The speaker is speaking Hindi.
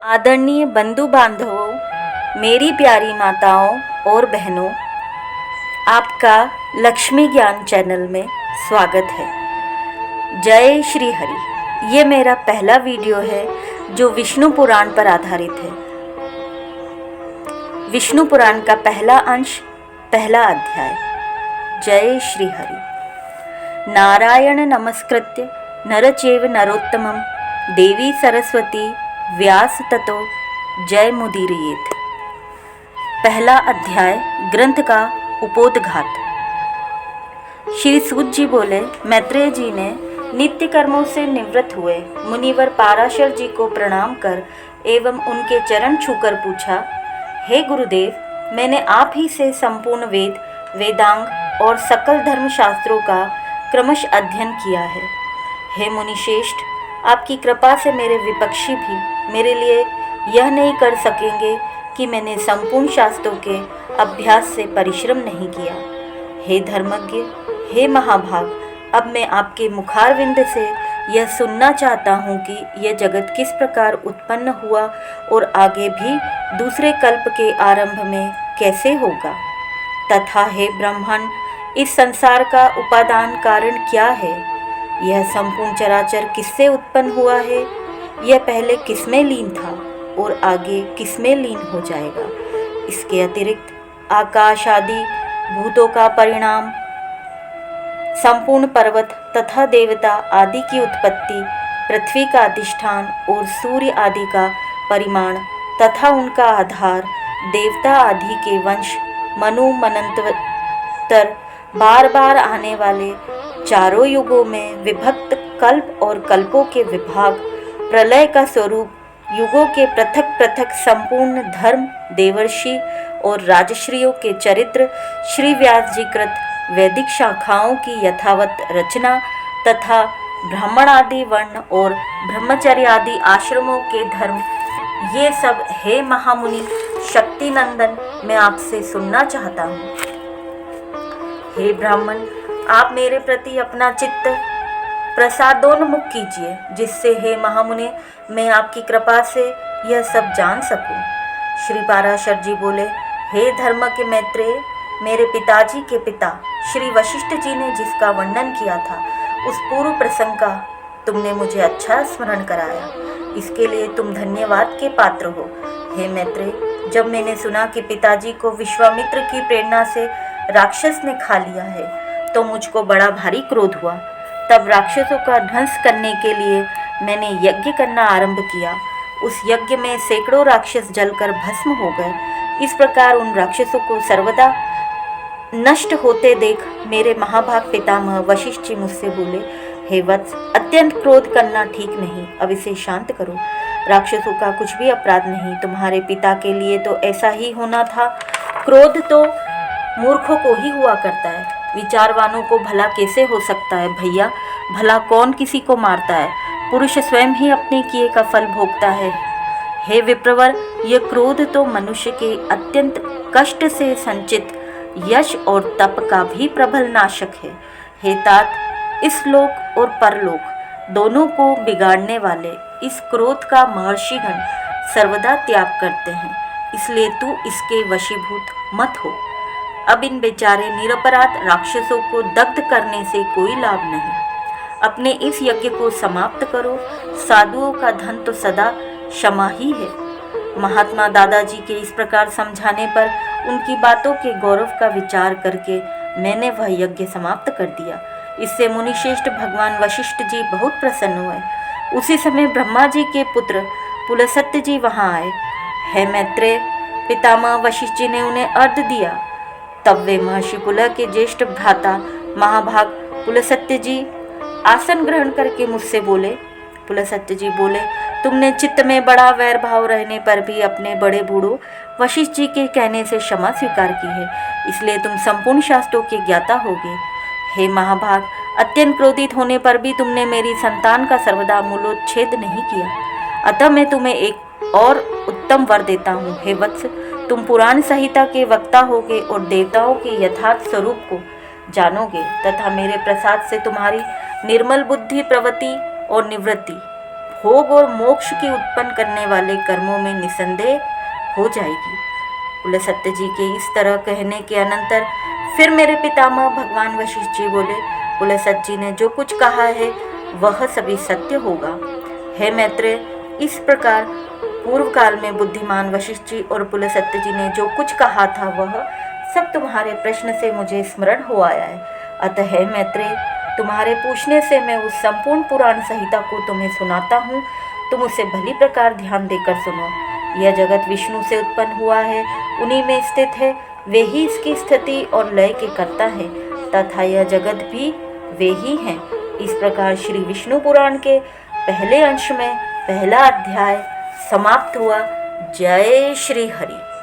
आदरणीय बंधु बांधवों, मेरी प्यारी माताओं और बहनों, आपका लक्ष्मी ज्ञान चैनल में स्वागत है। जय श्री हरि। ये मेरा पहला वीडियो है जो विष्णु पुराण पर आधारित है। विष्णु पुराण का पहला अंश, पहला अध्याय। जय श्री हरि। नारायण नमस्कृत्य नरचैव नरोत्तमं देवी सरस्वती व्यास ततो जय मुदीरयेत्। पहला अध्याय, ग्रंथ का उपोद्घात। श्री सूत जी बोले, मैत्रेय जी ने नित्य कर्मों से निवृत्त हुए मुनिवर पाराशर जी को प्रणाम कर एवं उनके चरण छूकर पूछा, हे गुरुदेव, मैंने आप ही से संपूर्ण वेद, वेदांग और सकल धर्मशास्त्रों का क्रमश अध्ययन किया है। हे मुनिश्रेष्ठ, आपकी कृपा से मेरे विपक्षी भी मेरे लिए यह नहीं कर सकेंगे कि मैंने संपूर्ण शास्त्रों के अभ्यास से परिश्रम नहीं किया। हे धर्मज्ञ, हे महाभाग, अब मैं आपके मुखारविंद से यह सुनना चाहता हूँ कि यह जगत किस प्रकार उत्पन्न हुआ और आगे भी दूसरे कल्प के आरंभ में कैसे होगा, तथा हे ब्राह्मण, इस संसार का उपादान कारण क्या है, यह संपूर्ण चराचर किससे उत्पन्न हुआ है, यह पहले किसमें लीन था और आगे किसमें लीन हो जाएगा। इसके अतिरिक्त आकाश आदि भूतों का परिणाम, संपूर्ण पर्वत तथा देवता आदि की उत्पत्ति, पृथ्वी का अधिष्ठान और सूर्य आदि का परिमाण तथा उनका आधार, देवता आदि के वंश, मनु मनंतर बार बार आने वाले चारों युगों में विभक्त कल्प और कल्पों के विभाग, प्रलय का स्वरूप, युगों के पृथक पृथक संपूर्ण धर्म, देवर्षि और राजश्रियों के चरित्र, श्री व्यास जी कृत वैदिक शाखाओं की यथावत रचना तथा ब्राह्मण आदि वर्ण और ब्रह्मचर्य आदि आश्रमों के धर्म, ये सब हे महामुनि शक्ति नंदन मैं आपसे सुनना चाहता हूँ। हे ब्राह्मण, आप मेरे प्रति अपना चित्त प्रसादोन्मुख कीजिए, जिससे हे महामुनि मैं आपकी कृपा से यह सब जान सकूं। श्री पाराशर जी बोले, हे धर्म के मैत्रेय, मेरे पिताजी के पिता श्री वशिष्ठ जी ने जिसका वर्णन किया था उस पूर्व प्रसंग का तुमने मुझे अच्छा स्मरण कराया, इसके लिए तुम धन्यवाद के पात्र हो। हे मैत्रेय, जब मैंने सुना कि पिताजी को विश्वामित्र की प्रेरणा से राक्षस ने खा लिया है तो मुझको बड़ा भारी क्रोध हुआ। तब राक्षसों का ध्वंस करने के लिए मैंने यज्ञ करना आरंभ किया। उस यज्ञ में सैकड़ों राक्षस जलकर भस्म हो गए। इस प्रकार उन राक्षसों को सर्वदा नष्ट होते देख मेरे महाभाग पितामह वशिष्ठ जी मुझसे बोले, हे वत्स, अत्यंत क्रोध करना ठीक नहीं, अब इसे शांत करो। राक्षसों का कुछ भी अपराध नहीं, तुम्हारे पिता के लिए तो ऐसा ही होना था। क्रोध तो मूर्खों को ही हुआ करता है, विचारवानों को भला कैसे हो सकता है भैया। भला कौन किसी को मारता है, पुरुष स्वयं ही अपने किए का फल भोगता है। हे विप्रवर, यह क्रोध तो मनुष्य के अत्यंत कष्ट से संचित यश और तप का भी प्रबल नाशक है। हे तात, इस लोक और परलोक दोनों को बिगाड़ने वाले इस क्रोध का महर्षिगण सर्वदा त्याग करते हैं, इसलिए तू इसके वशीभूत मत हो। अब इन बेचारे निरपराध राक्षसों को दग्ध करने से कोई लाभ नहीं। अपने इस यज्ञ को समाप्त करो। साधुओं का धन तो सदा क्षमा ही है। महात्मा दादाजी के इस प्रकार समझाने पर उनकी बातों के गौरव का विचार करके मैंने वह यज्ञ समाप्त कर दिया। इससे मुनिश्रेष्ठ भगवान वशिष्ठ जी बहुत प्रसन्न हुए। उसी समय ब्रह्मा जी के पुत्र पुलस्त्य जी वहाँ आए। हे मैत्रेय, पितामह वशिष्ठ जी ने उन्हें अर्घ्य दिया। तब वे महर्षि पुलह के ज्येष्ठ भ्राता महाभाग पुलस्त्य जी आसन ग्रहण करके मुझसे बोले। पुलस्त्य जी बोले, तुमने चित्त में बड़ा वैर भाव रहने पर भी अपने बड़े बूढ़ों वशिष्ठ जी के कहने से क्षमा स्वीकार की है, इसलिए तुम संपूर्ण शास्त्रों के ज्ञाता होगे। हे महाभाग, अत्यंत क्रोधित होने पर भी तुमने मेरी संतान का सर्वदा मूलोच्छेद नहीं किया, अतः मैं तुम्हें एक और उत्तम वर देता हूँ। हे वत्स, तुम पुराण संहिता के वक्ता होगे और देवताओं के यथार्थ स्वरूप को जानोगे तथा मेरे प्रसाद से तुम्हारी निर्मल बुद्धि प्रवृत्ति और निवृत्ति भोग और मोक्ष की उत्पन्न करने वाले कर्मों में निसंदेह हो जाएगी। बोले सत्य जी के इस तरह कहने के अनंतर फिर मेरे पितामह भगवान वशिष्ठ जी बोले सत्य जी ने जो कुछ कहा है वह सभी सत्य होगा। हे मैत्रेय, इस प्रकार पूर्व काल में बुद्धिमान वशिष्ठ जी और पुलसत्य जी ने जो कुछ कहा था वह सब तुम्हारे प्रश्न से मुझे स्मरण हो आया है। अतः हे मैत्रेय, तुम्हारे पूछने से मैं उस संपूर्ण पुराण संहिता को तुम्हें सुनाता हूँ। तुम उसे भली प्रकार ध्यान देकर सुनो। यह जगत विष्णु से उत्पन्न हुआ है, उन्हीं में स्थित है, वे ही इसकी स्थिति और लय के कर्ता है तथा यह जगत भी वे ही हैं। इस प्रकार श्री विष्णु पुराण के पहले अंश में पहला अध्याय समाप्त हुआ। जय श्री हरि।